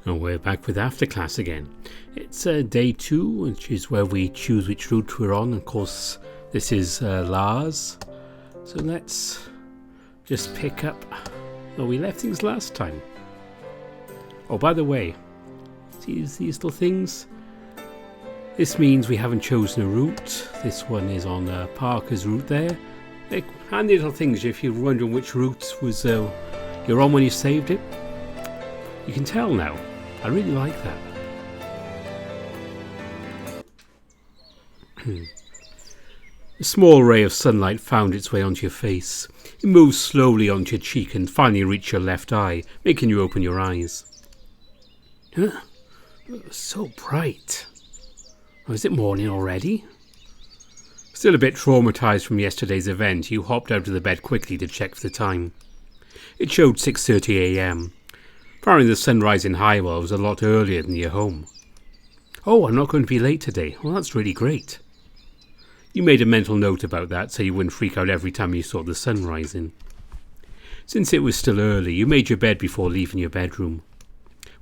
And we're back with After Class again. It's day 2, which is where we choose which route we're on. Of course, this is Lars. So let's just pick up where we left things last time. Oh, by the way, see these little things? This means we haven't chosen a route. This one is on Parker's route there. They're handy little things if you're wondering which route was you're on when you saved it. You can tell now. I really like that. A small ray of sunlight found its way onto your face. It moved slowly onto your cheek and finally reached your left eye, making you open your eyes. Huh? So bright. Oh, is it morning already? Still a bit traumatized from yesterday's event, you hopped out of the bed quickly to check for the time. It showed 6:30 a.m. Apparently the sunrise in Highwell was a lot earlier than your home. Oh, I'm not going to be late today. Well, that's really great. You made a mental note about that so you wouldn't freak out every time you saw the sun rising. Since it was still early, you made your bed before leaving your bedroom.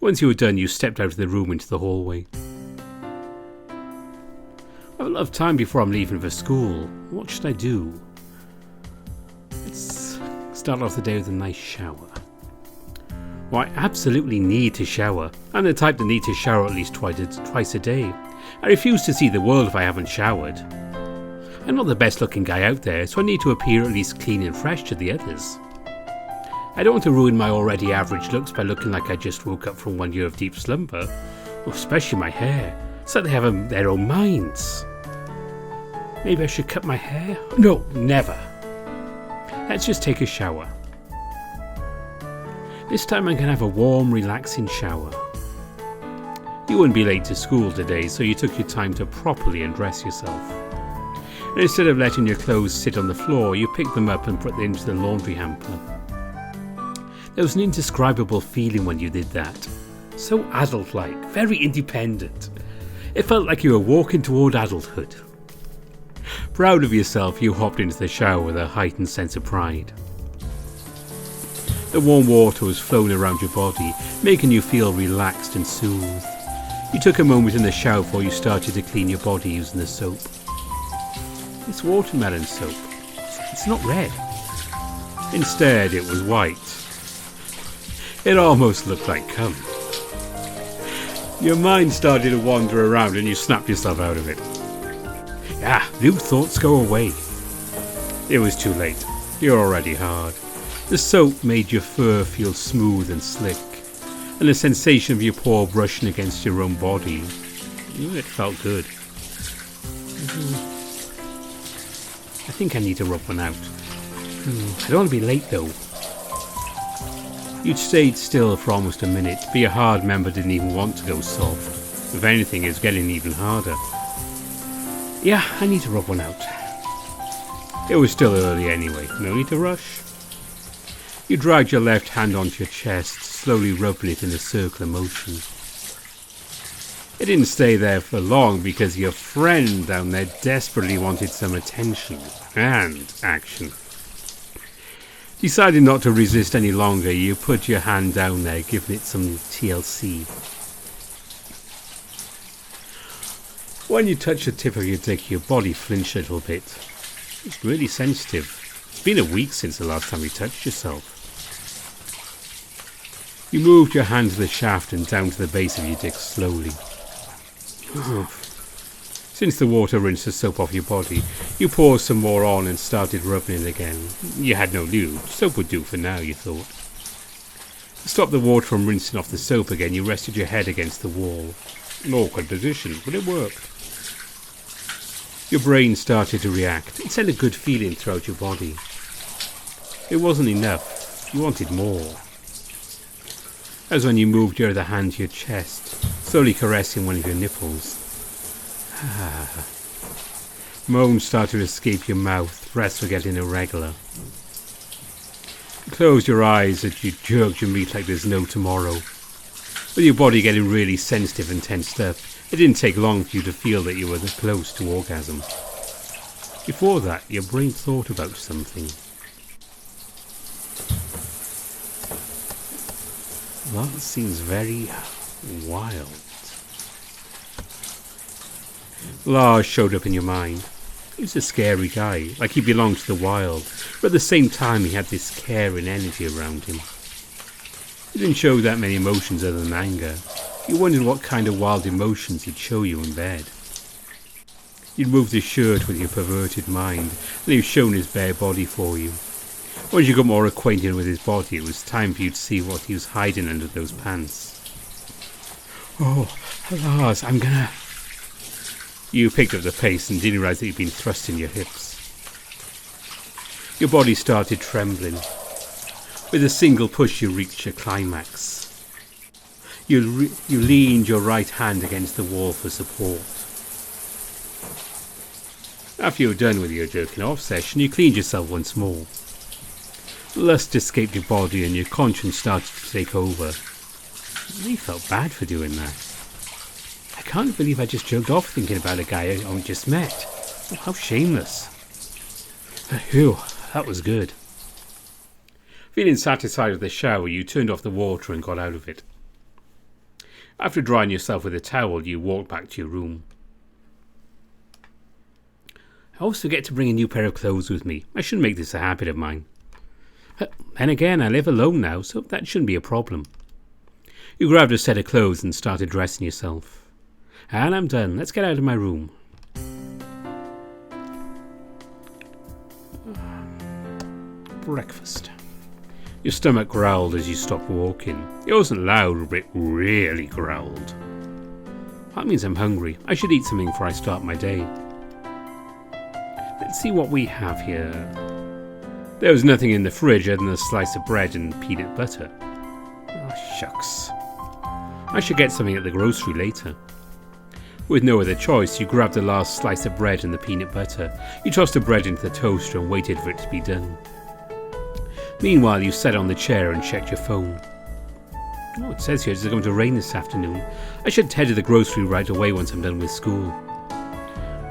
Once you were done, you stepped out of the room into the hallway. I have a lot of time before I'm leaving for school. What should I do? Let's start off the day with a nice shower. Well, I absolutely need to shower. I'm the type that needs to shower at least twice a day. I refuse to see the world if I haven't showered. I'm not the best looking guy out there, so I need to appear at least clean and fresh to the others. I don't want to ruin my already average looks by looking like I just woke up from 1 year of deep slumber. Oh, especially my hair. It's like they have their own minds. Maybe I should cut my hair? No, never. Let's just take a shower. This time I can have a warm, relaxing shower. You wouldn't be late to school today, so you took your time to properly undress yourself. And instead of letting your clothes sit on the floor, you picked them up and put them into the laundry hamper. There was an indescribable feeling when you did that. So adult-like, very independent. It felt like you were walking toward adulthood. Proud of yourself, you hopped into the shower with a heightened sense of pride. The warm water was flowing around your body, making you feel relaxed and soothed. You took a moment in the shower before you started to clean your body using the soap. It's watermelon soap. It's not red. Instead, it was white. It almost looked like cum. Your mind started to wander around and you snapped yourself out of it. Ah, new thoughts go away. It was too late. You're already hard. The soap made your fur feel smooth and slick, and the sensation of your paw brushing against your own body, it felt good. I think I need to rub one out. I don't want to be late though. You'd stayed still for almost a minute, but your hard member didn't even want to go soft. If anything, it's getting even harder. Yeah, I need to rub one out. It was still early anyway, no need to rush. You dragged your left hand onto your chest, slowly rubbing it in a circular motion. It didn't stay there for long because your friend down there desperately wanted some attention and action. Deciding not to resist any longer, you put your hand down there, giving it some TLC. When you touched the tip of your dick, your body flinched a little bit. It's really sensitive. It's been a week since the last time you touched yourself. You moved your hand to the shaft and down to the base of your dick slowly. Oh. Since the water rinsed the soap off your body, you poured some more on and started rubbing it again. You had no lube. Soap would do for now, you thought. To stop the water from rinsing off the soap again, you rested your head against the wall. An awkward position, but it worked. Your brain started to react. It sent a good feeling throughout your body. It wasn't enough. You wanted more. As when you moved your other hand to your chest, slowly caressing one of your nipples. Moans started to escape your mouth, breaths were getting irregular. You closed your eyes as you jerked your meat like there's no tomorrow. With your body getting really sensitive and tensed up, it didn't take long for you to feel that you were close to orgasm. Before that, your brain thought about something. That seems very wild. Lars showed up in your mind. He was a scary guy, like he belonged to the wild, but at the same time he had this care and energy around him. He didn't show that many emotions other than anger. You wondered what kind of wild emotions he'd show you in bed. You'd moved his shirt with your perverted mind, and he'd shown his bare body for you. Once you got more acquainted with his body, it was time for you to see what he was hiding under those pants. Oh, Lars, I'm gonna... You picked up the pace and didn't realise that you'd been thrusting your hips. Your body started trembling. With a single push you reached your climax. You leaned your right hand against the wall for support. After you were done with your jerking off session, you cleaned yourself once more. Lust escaped your body and your conscience started to take over. You felt bad for doing that. I can't believe I just jerked off thinking about a guy I only just met. Oh, how shameless. Phew, that was good. Feeling satisfied with the shower, you turned off the water and got out of it. After drying yourself with a towel, you walked back to your room. I always forget to bring a new pair of clothes with me. I shouldn't make this a habit of mine. Then again, I live alone now, so that shouldn't be a problem. You grabbed a set of clothes and started dressing yourself. And I'm done. Let's get out of my room. Breakfast. Your stomach growled as you stopped walking. It wasn't loud, but it really growled. That means I'm hungry. I should eat something before I start my day. Let's see what we have here. There was nothing in the fridge other than a slice of bread and peanut butter. Oh, shucks. I should get something at the grocery later. With no other choice, you grabbed the last slice of bread and the peanut butter. You tossed the bread into the toaster and waited for it to be done. Meanwhile, you sat on the chair and checked your phone. Oh, it says here it's going to rain this afternoon. I should head to the grocery right away once I'm done with school.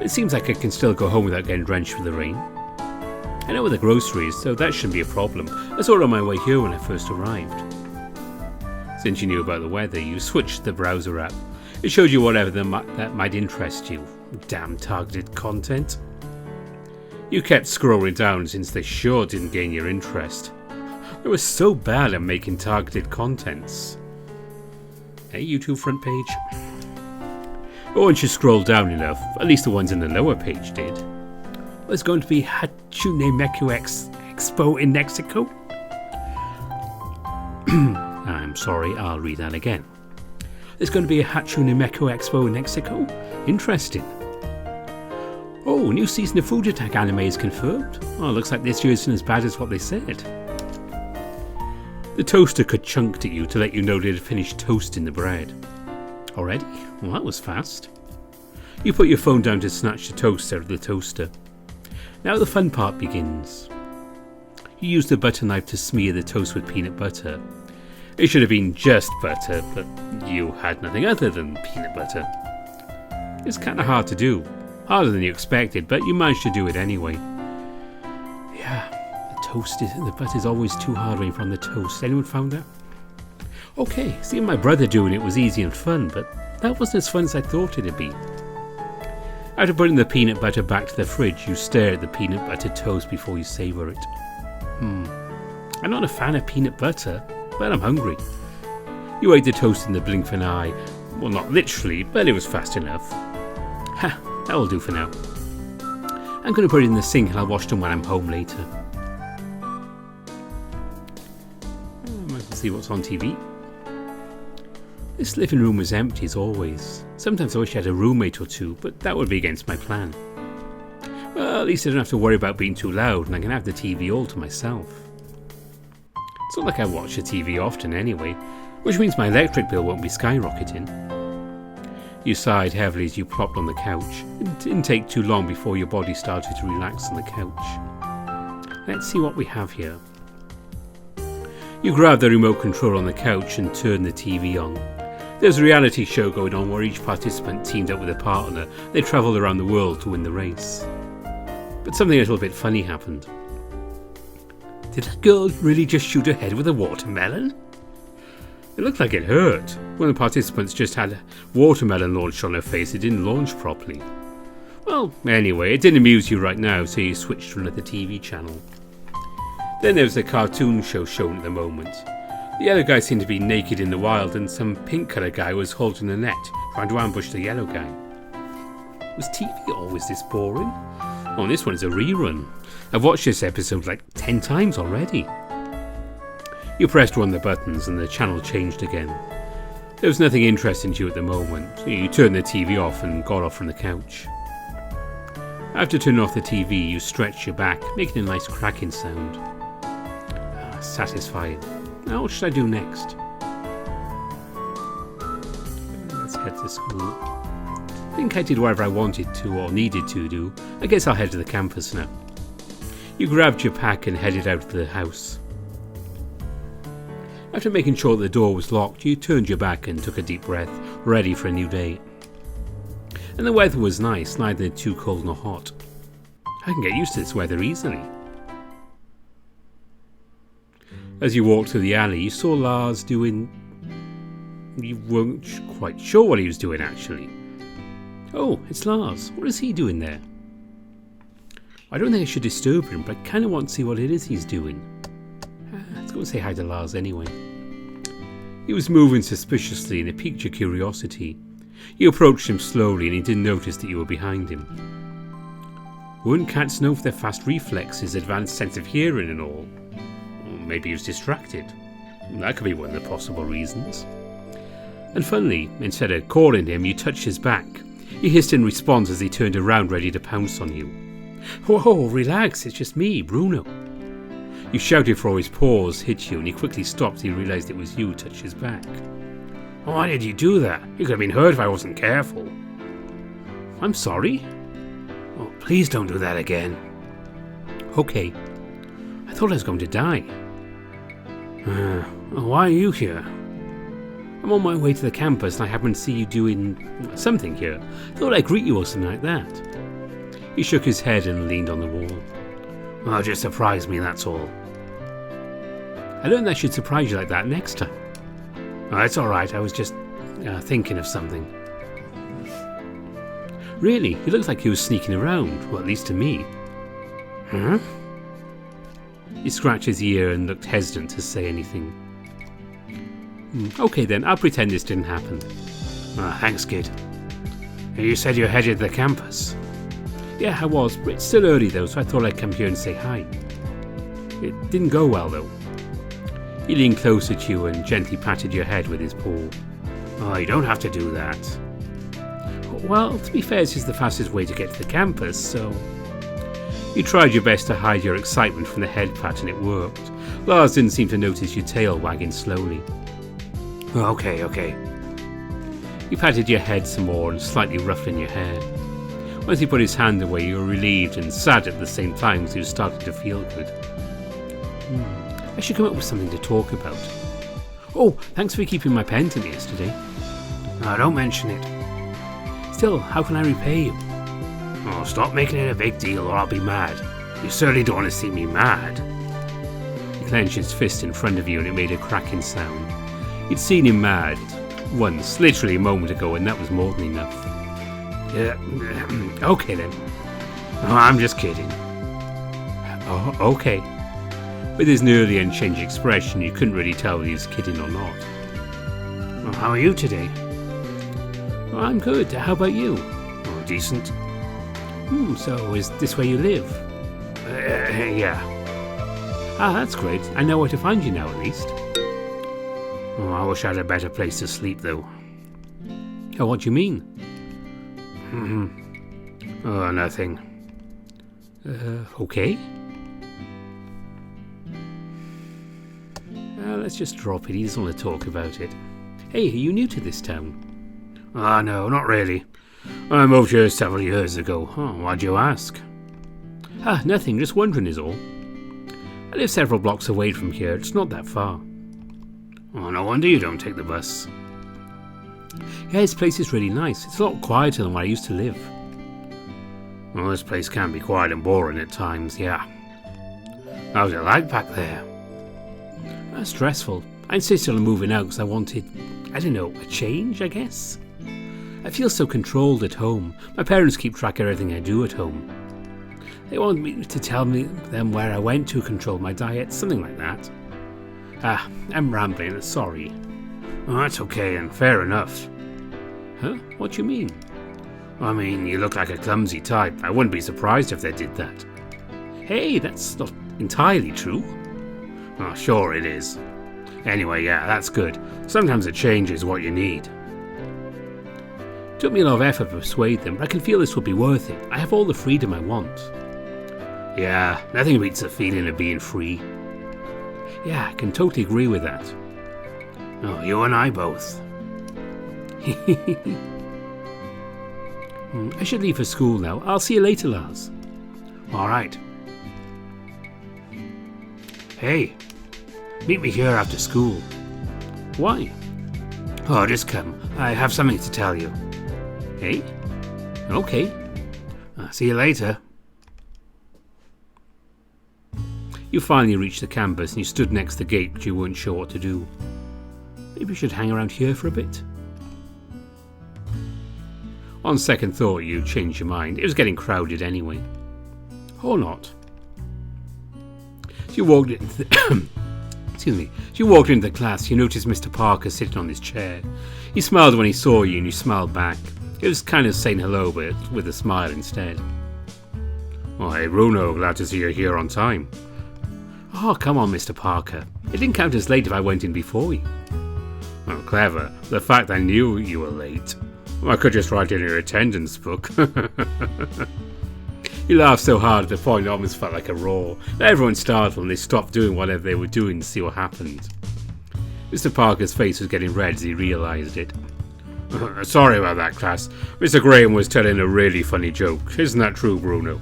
It seems like I can still go home without getting drenched with the rain. I know where the grocery is, so that shouldn't be a problem. I saw it on my way here when I first arrived. Since you knew about the weather, you switched the browser app. It showed you whatever that might interest you. Damn targeted content. You kept scrolling down since they sure didn't gain your interest. They were so bad at making targeted contents. Hey, YouTube front page. But once you scrolled down enough, at least the ones in the lower page did. There's going to be Hatsune Miku Expo in Mexico. I'm sorry, I'll read that again. There's going to be a Hatsune Miku Expo in Mexico? Interesting. Oh, new season of Food Attack anime is confirmed. Oh, looks like this year isn't as bad as what they said. The toaster ka-chunked at you to let you know they'd finished toasting the bread. Already? Well, that was fast. You put your phone down to snatch the toast out of the toaster. Now the fun part begins. You use the butter knife to smear the toast with peanut butter. It should have been just butter, but you had nothing other than peanut butter. It's kind of hard to do. Harder than you expected, but you managed to do it anyway. Yeah, the butter's always too hard when you're on the toast. Anyone found that? Okay, seeing my brother doing it was easy and fun, but that wasn't as fun as I thought it'd be. After putting the peanut butter back to the fridge, you stare at the peanut butter toast before you savour it. I'm not a fan of peanut butter, but I'm hungry. You ate the toast in the blink of an eye. Well, not literally, but it was fast enough. Ha, that'll do for now. I'm going to put it in the sink and I'll wash them when I'm home later. Let's see what's on TV. This living room is empty as always. Sometimes I wish I had a roommate or two, but that would be against my plan. Well, at least I don't have to worry about being too loud and I can have the TV all to myself. It's not like I watch the TV often anyway, which means my electric bill won't be skyrocketing. You sighed heavily as you plopped on the couch. It didn't take too long before your body started to relax on the couch. Let's see what we have here. You grabbed the remote control on the couch and turned the TV on. There's a reality show going on where each participant teamed up with a partner. They travelled around the world to win the race. But something a little bit funny happened. Did that girl really just shoot her head with a watermelon? It looked like it hurt. One of the participants just had a watermelon launched on her face. It didn't launch properly. Well, anyway, it didn't amuse you right now, so you switched to another TV channel. Then there was a cartoon show shown at the moment. The yellow guy seemed to be naked in the wild, and some pink-coloured guy was holding a net, trying to ambush the yellow guy. Was TV always this boring? Oh, this one's a rerun. I've watched this episode like 10 times already. You pressed one of the buttons and the channel changed again. There was nothing interesting to you at the moment. You turned the TV off and got off from the couch. After turning off the TV, you stretched your back, making a nice cracking sound. Satisfying. Now what should I do next? Let's head to school. I think I did whatever I wanted to or needed to do. I guess I'll head to the campus now. You grabbed your pack and headed out of the house. After making sure the door was locked, you turned your back and took a deep breath, ready for a new day. And the weather was nice, neither too cold nor hot. I can get used to this weather easily. As you walked through the alley, you saw Lars doing... You weren't quite sure what he was doing, actually. Oh, it's Lars. What is he doing there? I don't think I should disturb him, but I kind of want to see what it is he's doing. Let's go and say hi to Lars anyway. He was moving suspiciously and it piqued your curiosity. You approached him slowly and he didn't notice that you were behind him. Wouldn't cats know for their fast reflexes, advanced sense of hearing and all? Or maybe he was distracted. That could be one of the possible reasons. And funnily, instead of calling him, you touched his back. He hissed in response as he turned around ready to pounce on you. Whoa, relax, it's just me, Bruno. You shouted for his paws hit you and he quickly stopped as he realised it was you who touched his back. Why did you do that? You could have been hurt if I wasn't careful. I'm sorry. Oh, please don't do that again. Okay. I thought I was going to die. Why are you here? I'm on my way to the campus and I happen to see you doing something here. Thought I'd greet you or something like that. He shook his head and leaned on the wall. Well, just surprise me, that's all. I learned I should surprise you like that next time. Oh, it's alright, I was just thinking of something. Really, he looked like he was sneaking around, well, at least to me. Huh? He scratched his ear and looked hesitant to say anything. Okay then, I'll pretend this didn't happen. Thanks, kid. You said you're headed to the campus. Yeah, I was, but it's still early though, so I thought I'd come here and say hi. It didn't go well though. He leaned closer to you and gently patted your head with his paw. Oh, you don't have to do that. Well, to be fair, this is the fastest way to get to the campus, so... You tried your best to hide your excitement from the head pat and it worked. Lars didn't seem to notice your tail wagging slowly. Okay. He patted your head some more and slightly ruffling your hair. Once he put his hand away, you were relieved and sad at the same time as you started to feel good. I should come up with something to talk about. Oh, thanks for keeping my pen to me yesterday. Don't mention it. Still, how can I repay you? Oh, stop making it a big deal or I'll be mad. You certainly don't want to see me mad. He clenched his fist in front of you and it made a cracking sound. You'd seen him mad once, literally a moment ago, and that was more than enough. Okay then. Oh, I'm just kidding. Oh, okay. With his nearly unchanged expression, you couldn't really tell whether he was kidding or not. Well, how are you today? Well, I'm good. How about you? Oh, decent. So is this where you live? Yeah. That's great. I know where to find you now, at least. Oh, I wish I had a better place to sleep, though. Oh, what do you mean? Oh, nothing. Okay. Let's just drop it. He doesn't want to talk about it. Hey, are you new to this town? No, not really. I moved here several years ago. Oh, why'd you ask? Nothing. Just wondering is all. I live several blocks away from here. It's not that far. Oh, no wonder you don't take the bus. Yeah, this place is really nice. It's a lot quieter than where I used to live. Well, this place can be quiet and boring at times, yeah. How's it like back there? Stressful. I insisted on moving out because I wanted, I don't know, a change, I guess? I feel so controlled at home. My parents keep track of everything I do at home. They want me to tell them where I went to control my diet, something like that. I'm rambling, sorry. Oh, that's okay and fair enough. Huh? What do you mean? I mean, you look like a clumsy type. I wouldn't be surprised if they did that. Hey, that's not entirely true. Oh, sure it is. Anyway, yeah, that's good. Sometimes a change is what you need. It took me a lot of effort to persuade them, but I can feel this will be worth it. I have all the freedom I want. Yeah, nothing beats the feeling of being free. Yeah, I can totally agree with that. Oh, you and I both. I should leave for school now. I'll see you later, Lars. All right. Hey, meet me here after school. Why? Oh, just come. I have something to tell you. Hey? Okay. See you later. You finally reached the campus and you stood next to the gate but you weren't sure what to do. Maybe you should hang around here for a bit? On second thought, you changed your mind. It was getting crowded anyway. Or not. As you walked into the class, you noticed Mr. Parker sitting on his chair. He smiled when he saw you and you smiled back. It was kind of saying hello, but with a smile instead. Oh, hey, Bruno, glad to see you here on time. Oh, come on, Mr. Parker. It didn't count as late if I went in before you. Oh, clever. The fact I knew you were late. I could just write in your attendance book. You laughed so hard at the point it almost felt like a roar. Everyone startled and they stopped doing whatever they were doing to see what happened. Mr. Parker's face was getting red as he realised it. Sorry about that, class. Mr. Graham was telling a really funny joke. Isn't that true, Bruno?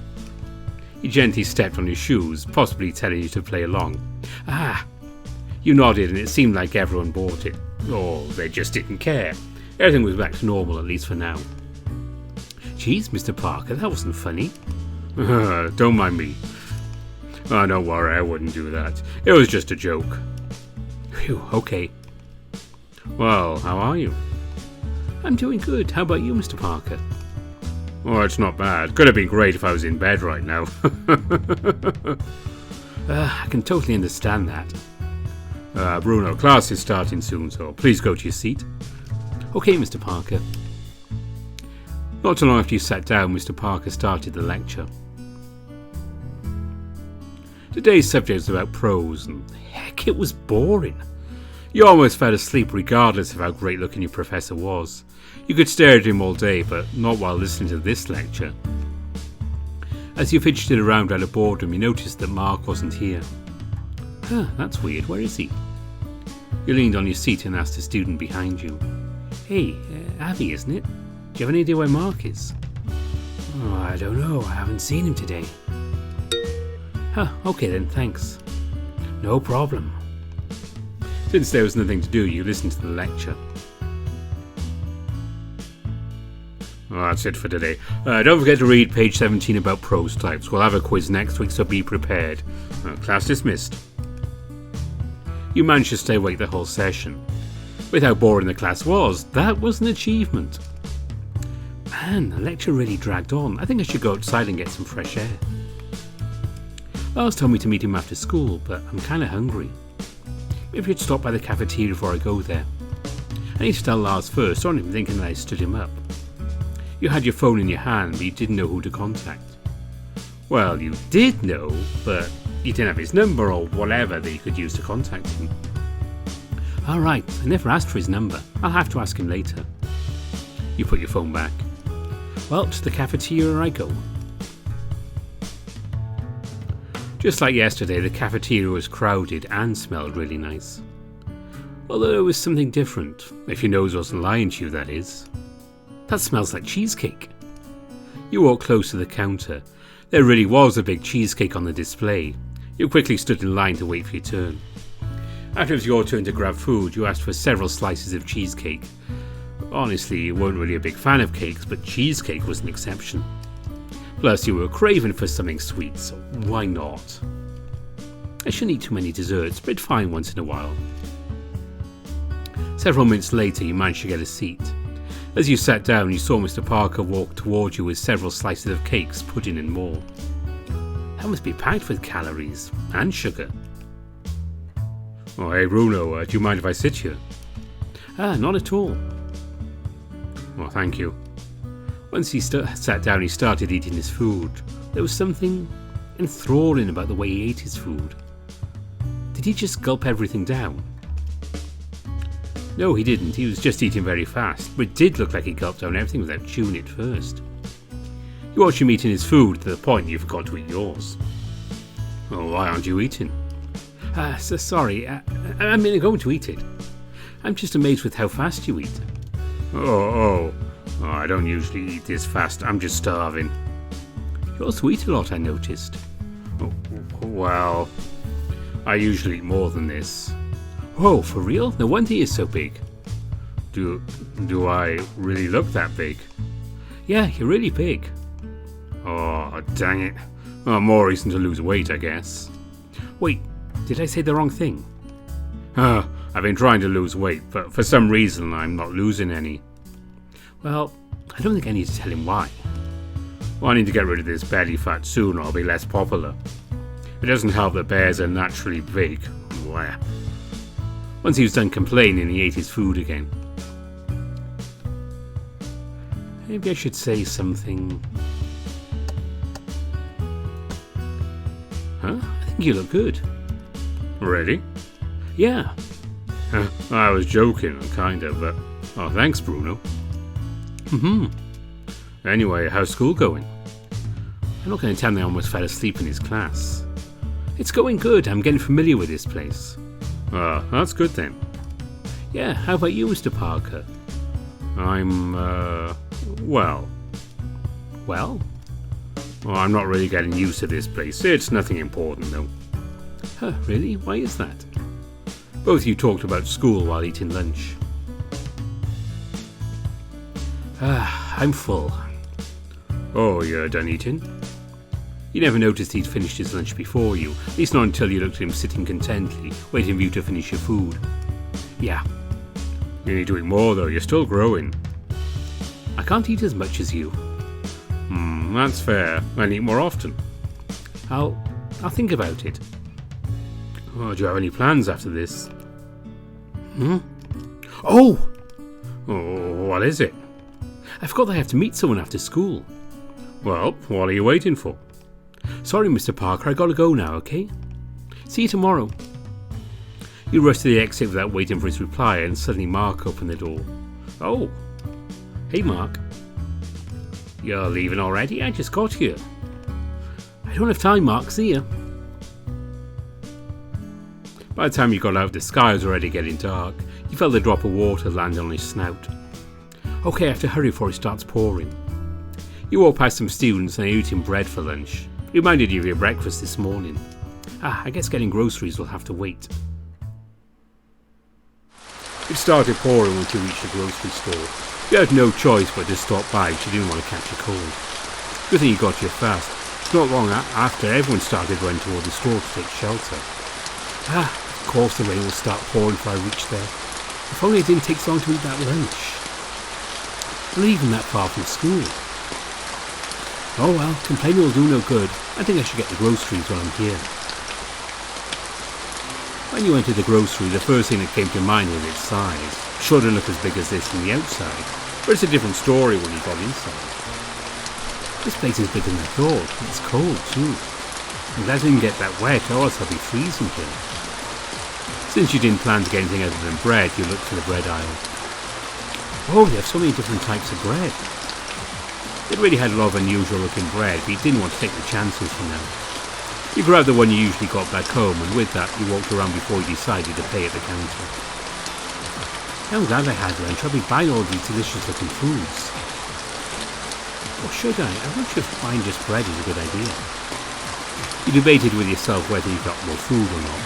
He gently stepped on his shoes, possibly telling you to play along. Ah! You nodded and it seemed like everyone bought it. Or they just didn't care. Everything was back to normal, at least for now. Geez, Mr. Parker, that wasn't funny. Don't mind me. Oh, don't worry, I wouldn't do that. It was just a joke. Phew, okay. Well, how are you? I'm doing good. How about you, Mr. Parker? Oh, it's not bad. Could have been great if I was in bed right now. I can totally understand that. Bruno, class is starting soon, so please go to your seat. Okay, Mr. Parker. Not too long after you sat down, Mr. Parker started the lecture. Today's subject was about prose, and heck, it was boring. You almost fell asleep regardless of how great looking your professor was. You could stare at him all day, but not while listening to this lecture. As you fidgeted around out of boredom, you noticed that Mark wasn't here. Huh, that's weird. Where is he? You leaned on your seat and asked a student behind you. Hey, Abby, isn't it? Do you have any idea where Mark is? Oh, I don't know. I haven't seen him today. Huh, okay then, thanks. No problem. Since there was nothing to do, you listened to the lecture. Well, that's it for today. Don't forget to read page 17 about prose types. We'll have a quiz next week, so be prepared. Class dismissed. You managed to stay awake the whole session. With how boring the class was, that was an achievement. Man, the lecture really dragged on. I think I should go outside and get some fresh air. Lars told me to meet him after school, but I'm kind of hungry. Maybe you'd stop by the cafeteria before I go there. I need to tell Lars first, or I'm thinking that I stood him up. You had your phone in your hand, but you didn't know who to contact. Well, you did know, but you didn't have his number or whatever that you could use to contact him. Alright, I never asked for his number. I'll have to ask him later. You put your phone back. Well, to the cafeteria I go. Just like yesterday, the cafeteria was crowded and smelled really nice. Although there was something different, if your nose wasn't lying to you, that is. That smells like cheesecake. You walked close to the counter. There really was a big cheesecake on the display. You quickly stood in line to wait for your turn. After it was your turn to grab food, you asked for several slices of cheesecake. Honestly, you weren't really a big fan of cakes, but cheesecake was an exception. Plus, you were craving for something sweet, so why not? I shouldn't eat too many desserts, but it's fine once in a while. Several minutes later, you managed to get a seat. As you sat down, you saw Mr. Parker walk towards you with several slices of cakes, pudding and more. That must be packed with calories and sugar. Oh, hey Bruno, do you mind if I sit here? Not at all. Well, thank you. Once he sat down, he started eating his food. There was something enthralling about the way he ate his food. Did he just gulp everything down? No, he didn't. He was just eating very fast, but it did look like he gulped down everything without chewing it first. You watched him eating his food to the point you forgot to eat yours. Oh, why aren't you eating? Sorry. I'm going to eat it. I'm just amazed with how fast you eat. Oh, I don't usually eat this fast. I'm just starving. You also eat a lot, I noticed. Oh, well, I usually eat more than this. Oh, for real? No wonder you're so big. Do I really look that big? Yeah, you're really big. Oh, dang it. Well, more reason to lose weight, I guess. Wait, did I say the wrong thing? I've been trying to lose weight, but for some reason I'm not losing any. Well, I don't think I need to tell him why. Well, I need to get rid of this belly fat soon or I'll be less popular. It doesn't help that bears are naturally big. Blah. Once he was done complaining, he ate his food again. Maybe I should say something. I think you look good. Really? Yeah. I was joking, kind of, but... Oh, thanks, Bruno. Anyway, how's school going? I'm not going to tell him I almost fell asleep in his class. It's going good. I'm getting familiar with this place. Ah, that's good then. Yeah, how about you, Mr. Parker? I'm, well. Well? Well, I'm not really getting used to this place. It's nothing important, though. Really? Why is that? Both you talked about school while eating lunch. I'm full. Oh, you're done eating? You never noticed he'd finished his lunch before you, at least not until you looked at him sitting contentedly, waiting for you to finish your food. Yeah. You need to eat more, though. You're still growing. I can't eat as much as you. That's fair. I eat more often. I'll think about it. Oh, do you have any plans after this? Oh, what is it? I forgot that I have to meet someone after school. Well, what are you waiting for? Sorry, Mr. Parker, I gotta go now, okay? See you tomorrow. You rushed to the exit without waiting for his reply, and suddenly Mark opened the door. Oh, hey Mark. You're leaving already? I just got here. I don't have time, Mark. See ya. By the time you got out, the sky was already getting dark. You felt a drop of water land on his snout. Okay, I have to hurry before it starts pouring. You walked past some students and they're eating bread for lunch. It reminded you of your breakfast this morning. I guess getting groceries will have to wait. It started pouring once you reached the grocery store. You had no choice but to stop by because you didn't want to catch a cold. Good thing you got here fast. It's not long after everyone started running toward the store to take shelter. Of course the rain will start pouring before I reach there. If only it didn't take so long to eat that lunch. I'm not even that far from school. Oh well, complaining will do no good. I think I should get the groceries while I'm here. When you entered the grocery, the first thing that came to mind was its size. Sure to look as big as this from the outside, but it's a different story when you got inside. This place is bigger than I thought. It's cold too. I'm glad I didn't get that wet, or else I'll be freezing here. Since you didn't plan to get anything other than bread, you looked to the bread aisle. Oh, they have so many different types of bread. It really had a lot of unusual looking bread, but you didn't want to take the chances for now. You grabbed the one you usually got back home, and with that you walked around before you decided to pay at the counter. I'm glad I had lunch. I'll be buying all these delicious looking foods. Or should I? I'm not sure if buying just bread is a good idea. You debated with yourself whether you got more food or not.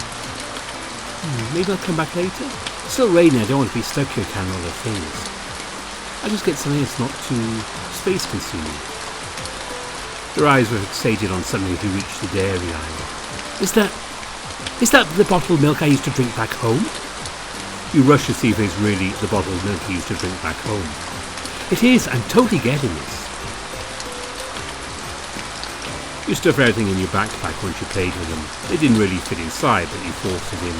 Maybe I'll come back later? It's still raining, I don't want to be stuck here carrying all the things. I'll just get something that's not too space consuming. Your eyes were fixated on something as you reached the dairy aisle. Is that the bottled milk I used to drink back home? You rush to see if it's really the bottled milk you used to drink back home. It is. I'm totally getting this. You stuff everything in your backpack once you played with them. They didn't really fit inside, but you forced it in.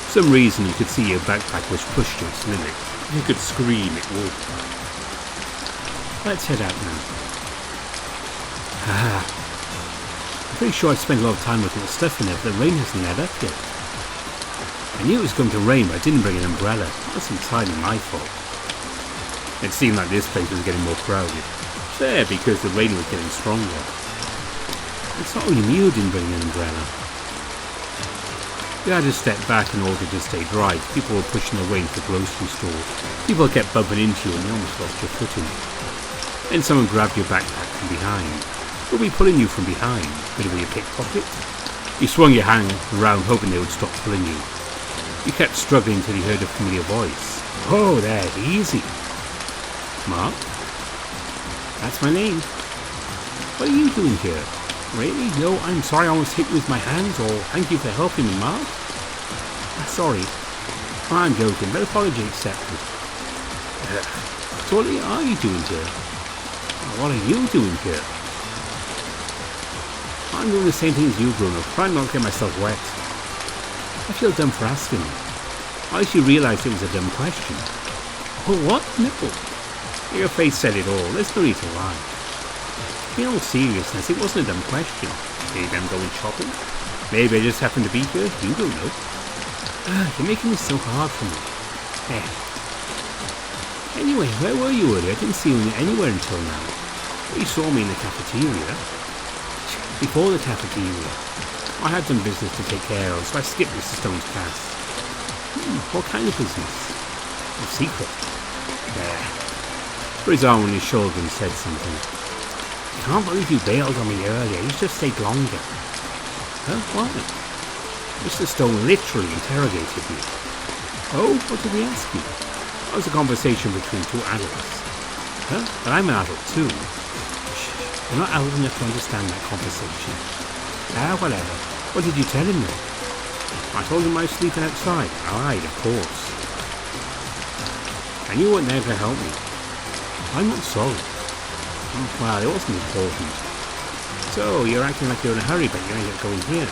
For some reason you could see your backpack was pushed to its limit. If you could scream, it would. Let's head out now. I'm pretty sure I've spent a lot of time looking at stuff in there, but the rain hasn't let up yet. I knew it was going to rain, but I didn't bring an umbrella. That's entirely my fault. It seemed like this place was getting more crowded. Fair, because the rain was getting stronger. It's not only me who didn't bring an umbrella. You had to step back in order to stay dry. People were pushing their way into the grocery store. People kept bumping into you and you almost lost your footing. Then someone grabbed your backpack from behind. Who'll be pulling you from behind? Could it be a pickpocket? You swung your hand around hoping they would stop pulling you. You kept struggling until you heard a familiar voice. Oh, there, easy. Mark? That's my name. What are you doing here? Really? No, I'm sorry I almost hit you with my hands, or thank you for helping me, Mark. Sorry. I'm joking, but apology accepted. So what are you doing here? What are you doing here? I'm doing the same thing as you, Bruno, trying not to get myself wet. I feel dumb for asking you. I actually realised it was a dumb question. Oh, what? No. Your face said it all. There's no need to lie. In all seriousness, it wasn't a dumb question. Maybe I'm going shopping? Maybe I just happen to be here? You don't know. You're making this so hard for me. Anyway, where were you earlier? I didn't see you anywhere until now. You saw me in the cafeteria. Before the cafeteria. I had some business to take care of, so I skipped Mr. Stone's class. What kind of business? A secret. There. Put his arm on his shoulder and said something. I can't believe you bailed on me earlier. You should have stayed longer. Huh? Why? Mr. Stone literally interrogated me. Oh, what did he ask you? That was a conversation between two adults. Huh? But I'm an adult too. You're not old enough to understand that conversation. Whatever. What did you tell him then? I told him I was sleeping outside. Alright, of course. And you weren't there to help me. I'm not sorry. Well, it wasn't important. So, you're acting like you're in a hurry, but you ended up going here.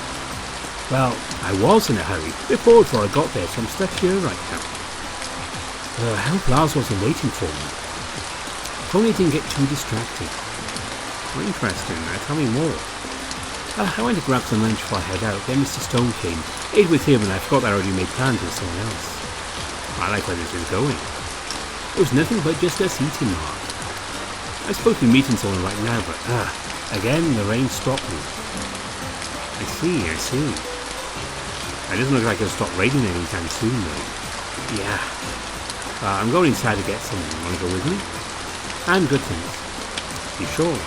Well, I was in a hurry before I got there, so I'm stuck here right now. I hope Lars wasn't waiting for me. If only he didn't get too distracted. Well, interesting. Now tell me more. I went to grab some lunch before I head out. Then Mr. Stone came. Ate with him and I forgot that I already made plans with someone else. I like where this is going. It was nothing but just us eating, Mark. I was supposed to be meeting someone right now, but again the rain stopped me. I see. It doesn't look like it'll stop raining anytime soon, though. Yeah. I'm going inside to get something. Want to go with me? I'm good, thanks. You sure?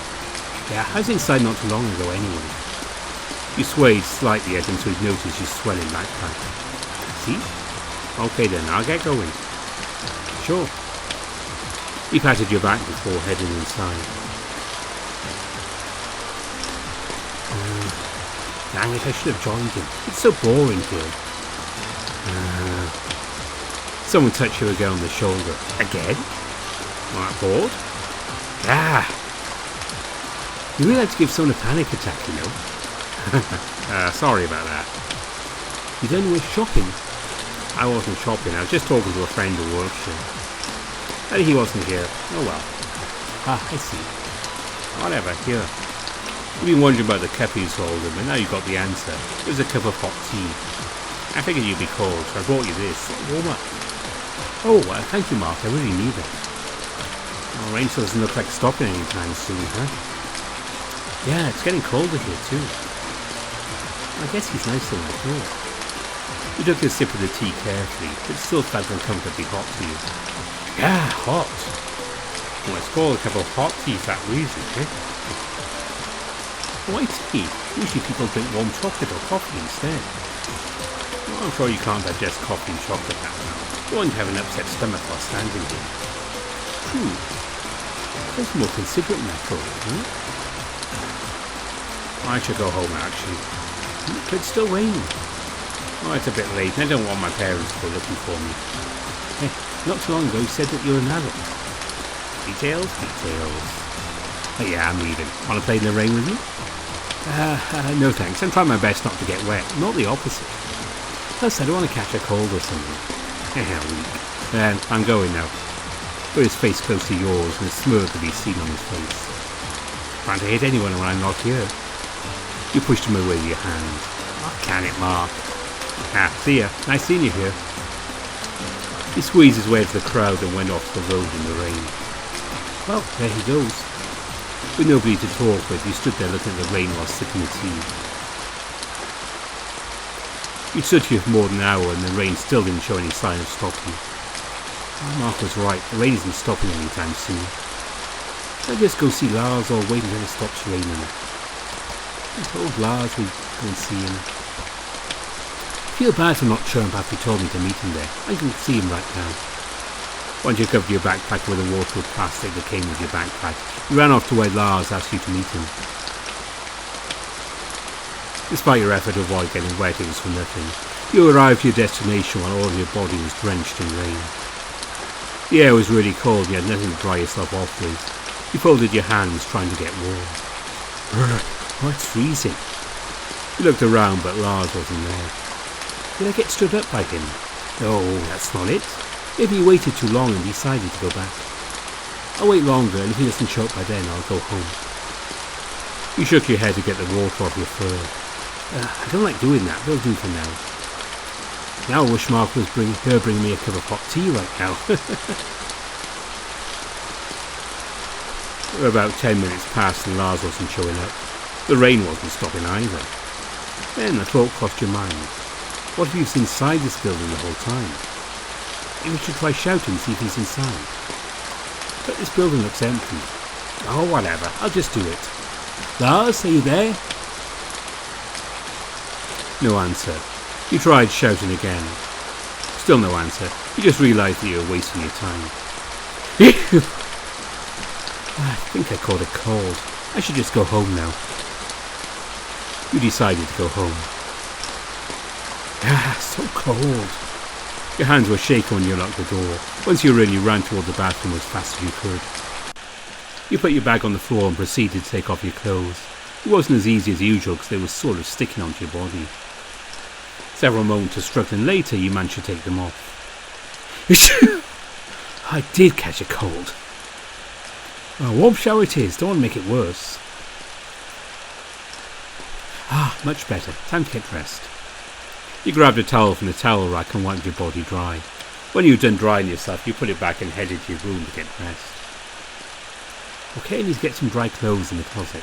Yeah, I was inside not too long ago anyway. You swayed slightly at him so he'd notice your swelling backpack. See? Okay then, I'll get going. Sure. He patted your back before heading inside. Dang it, I should have joined him. It's so boring here. Someone touched you again on the shoulder. Again? Not bored? You really like to give someone a panic attack, you know. Sorry about that. You done with shopping? I wasn't shopping, I was just talking to a friend who works here. And he wasn't here. Oh well. I see. Whatever, here. You've been wondering about the cup he's holding, but now you've got the answer. It was a cup of hot tea. I figured you'd be cold, so I brought you this. Warm up. Oh, thank you, Mark. I really need it. Well, rain doesn't look like stopping anytime soon, huh? Yeah, it's getting colder here too. I guess he's nicer than I thought. You took a sip of the tea carefully, but it still felt uncomfortably hot to you. Yeah, hot. Well, it's called a cup of hot tea for that reason, eh? Why tea? Usually people drink warm chocolate or coffee instead. Well, I'm sure you can't digest coffee and chocolate that well. You won't have an upset stomach while standing here. True. That's more considerate than I thought, huh? I should go home, actually. But it's still raining. Oh, it's a bit late. I don't want my parents to go looking for me. Not too long ago you said that you're an adult. Details? Oh, yeah, I'm leaving. Want to play in the rain with me? No thanks. I'm trying my best not to get wet. Not the opposite. Plus, I don't want to catch a cold or something. Weak. I'm going now. Put his face close to yours and a smirk could be seen on his face. Trying to hit anyone when I'm not here. You pushed him away with your hand. Oh, can it, Mark? See ya. Nice seeing you here. He squeezed his way to the crowd and went off the road in the rain. Well, there he goes. With nobody to talk with, he stood there looking at the rain while sipping the tea. He stood here for more than an hour and the rain still didn't show any sign of stopping. Mark was right, the rain isn't stopping anytime soon. I'll just go see Lars or wait until it stops raining. I told Lars we'd go and see him. I feel bad for not showing up after he told me to meet him there. I can see him right now. Once you covered your backpack with a waterproof plastic that came with your backpack, you ran off to where Lars asked you to meet him. Despite your effort to avoid getting wet, it was for nothing. You arrived at your destination while all of your body was drenched in rain. The air was really cold and you had nothing to dry yourself off with. You folded your hands trying to get warm. Oh, it's freezing. You looked around but Lars wasn't there. Did I get stood up by him? No, that's not it. Maybe he waited too long and decided to go back. I'll wait longer, and if he doesn't show up by then, I'll go home. You shook your head to get the water off your fur. I don't like doing that, but it'll do for now. Now I wish Mark was bring me a cup of hot tea right now. About 10 minutes passed and Lars wasn't showing up. The rain wasn't stopping either. Then a thought crossed your mind. What if he was inside this building the whole time? Maybe we should try shouting and see if he's inside. But this building looks empty. Oh, whatever. I'll just do it. Lars, are you there? No answer. You tried shouting again. Still no answer. You just realised that you were wasting your time. I think I caught a cold. I should just go home now. You decided to go home. So cold. Your hands were shaking when you locked the door. Once you were in, you ran toward the bathroom as fast as you could. You put your bag on the floor and proceeded to take off your clothes. It wasn't as easy as usual because they were sort of sticking onto your body. Several moments of struggling later, you managed to take them off. I did catch a cold. A warm shower it is. Don't want to make it worse. Much better. Time to get dressed. You grabbed a towel from the towel rack and wiped your body dry. When you'd done drying yourself, you put it back and headed to your room to get dressed. Okay, I need to get some dry clothes in the closet.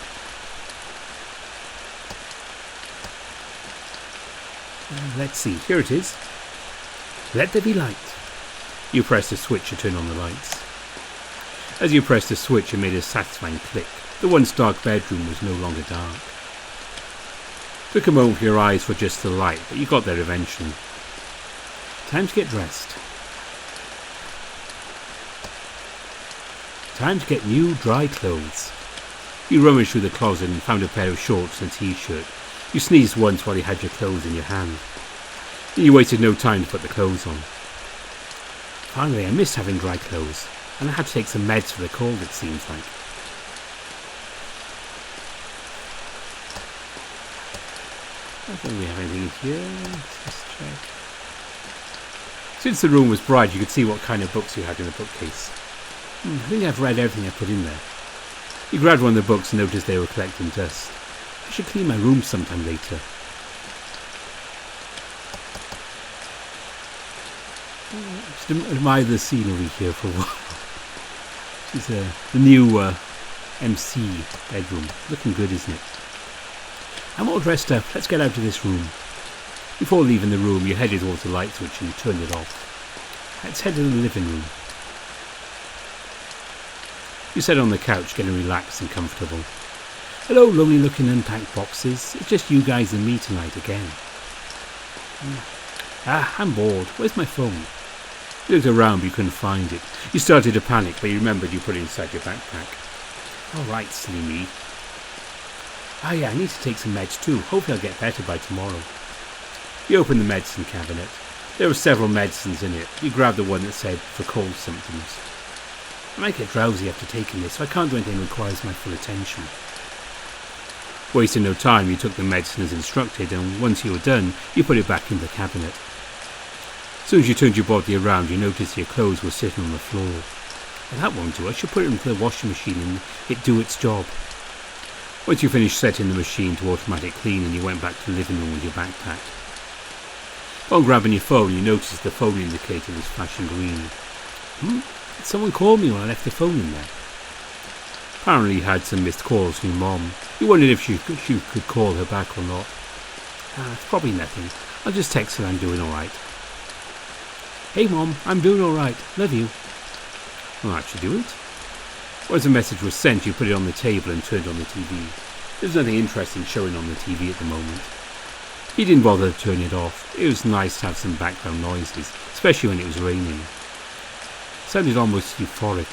Let's see. Here it is. Let there be light. You pressed the switch to turn on the lights. As you pressed the switch, it made a satisfying click. The once dark bedroom was no longer dark. It took a moment for your eyes for just the light, but you got there eventually. Time to get dressed. Time to get new, dry clothes. You rummaged through the closet and found a pair of shorts and a t-shirt. You sneezed once while you had your clothes in your hand. You wasted no time to put the clothes on. Finally, I missed having dry clothes, and I had to take some meds for the cold, it seems like. I don't think we have anything here. Let's just check. Since the room was bright, you could see what kind of books you had in the bookcase. I think I've read everything I put in there. You grabbed one of the books and noticed they were collecting dust. I should clean my room sometime later. Just admire the scenery here for a while. This is the new MC bedroom. Looking good, isn't it? I'm all dressed up. Let's get out of this room. Before leaving the room, you headed towards the light switch and turned it off. Let's head to the living room. You sat on the couch, getting relaxed and comfortable. Hello, lovely looking unpacked boxes. It's just you guys and me tonight again. I'm bored. Where's my phone? You looked around, but you couldn't find it. You started to panic, but you remembered you put it inside your backpack. All right, silly me. Yeah, I need to take some meds too. Hopefully I'll get better by tomorrow. You opened the medicine cabinet. There were several medicines in it. You grabbed the one that said for cold symptoms. I might get drowsy after taking this, so I can't do anything that requires my full attention. Wasting no time, you took the medicine as instructed, and once you were done, you put it back in the cabinet. As soon as you turned your body around, you noticed your clothes were sitting on the floor. Well, that won't do. I should put it into the washing machine and it do its job. Once you finished setting the machine to automatic cleaning, you went back to the living room with your backpack. While grabbing your phone, you noticed the phone indicator was flashing green. Did someone call me when I left the phone in there? Apparently you had some missed calls from your mom. You wondered if you could call her back or not. It's probably nothing. I'll just text her I'm doing alright. Hey Mom, I'm doing alright. Love you. Well, that should do it. Once the message was sent, you put it on the table and turned on the TV. There was nothing interesting showing on the TV at the moment. You didn't bother to turn it off. It was nice to have some background noises, especially when it was raining. It sounded almost euphoric.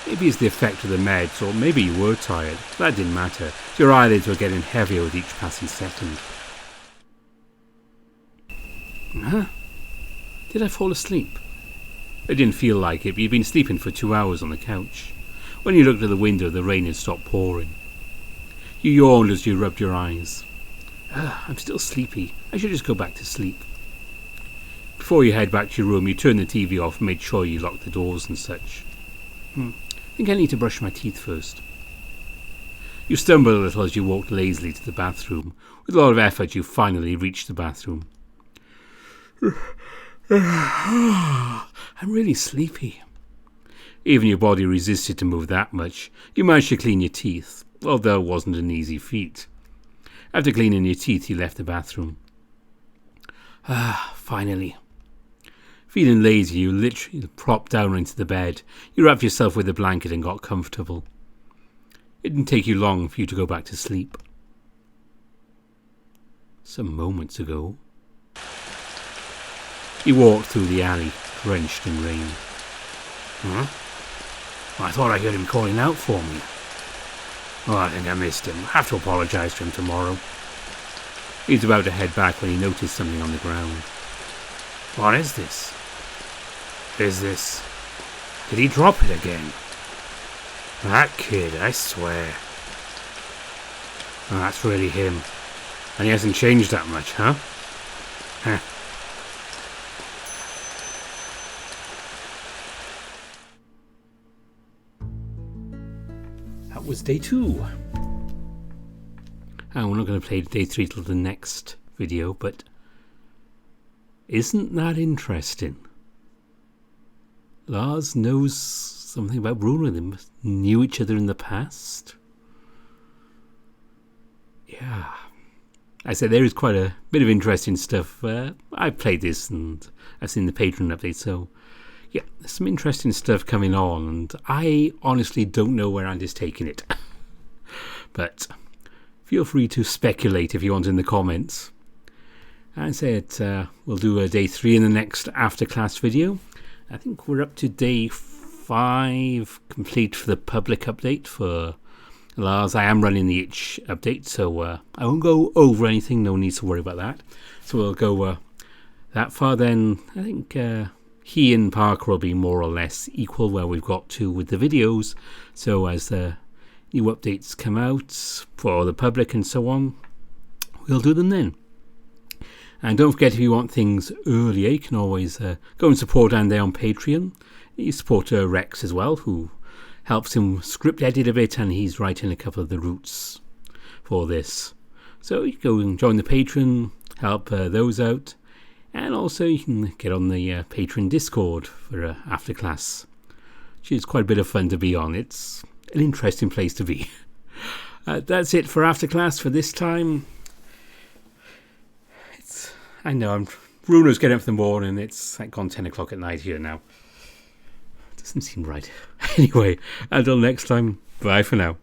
Maybe it's the effect of the meds, or maybe you were tired. That didn't matter. Your eyelids were getting heavier with each passing second. Did I fall asleep? It didn't feel like it, but you'd been sleeping for 2 hours on the couch. When you looked at the window, the rain had stopped pouring. You yawned as you rubbed your eyes. I'm still sleepy. I should just go back to sleep. Before you head back to your room, you turned the TV off and made sure you locked the doors and such. I think I need to brush my teeth first. You stumbled a little as you walked lazily to the bathroom. With a lot of effort, you finally reached the bathroom. I'm really sleepy. Even your body resisted to move that much. You managed to clean your teeth, although it wasn't an easy feat. After cleaning your teeth, you left the bathroom. Finally. Feeling lazy, you literally plopped down into the bed. You wrapped yourself with a blanket and got comfortable. It didn't take you long for you to go back to sleep. Some moments ago, you walked through the alley, drenched in rain. I thought I heard him calling out for me. I think I missed him. I have to apologise to him tomorrow. He was about to head back when he noticed something on the ground. What is this? Did he drop it again? That kid, I swear. That's really him. And he hasn't changed that much, huh? That was day 2. And we're not going to play day 3 till the next video, but isn't that interesting? Lars knows something about Bruno. They knew each other in the past. Yeah. I said there is quite a bit of interesting stuff. I've played this and I've seen the Patreon update, so yeah, there's some interesting stuff coming on, and I honestly don't know where Andy's taking it. But feel free to speculate if you want in the comments. I said we'll do a day 3 in the next after class video. I think we're up to day 5 complete for the public update for Lars. I am running the itch update, so I won't go over anything. No need to worry about that. So we'll go that far. Then I think he and Parker will be more or less equal where we've got to with the videos. So as the new updates come out for the public and so on, we'll do them then. And don't forget, if you want things earlier, you can always go and support Andy on Patreon. You support Rex as well, who helps him script edit a bit, and he's writing a couple of the routes for this. So you go and join the Patreon, help those out, and also you can get on the Patreon Discord for after class, which is quite a bit of fun to be on. It's an interesting place to be. That's it for after class for this time. I know, Bruno's getting up in the morning. It's like gone 10 o'clock at night here now. Doesn't seem right. Anyway, until next time, bye for now.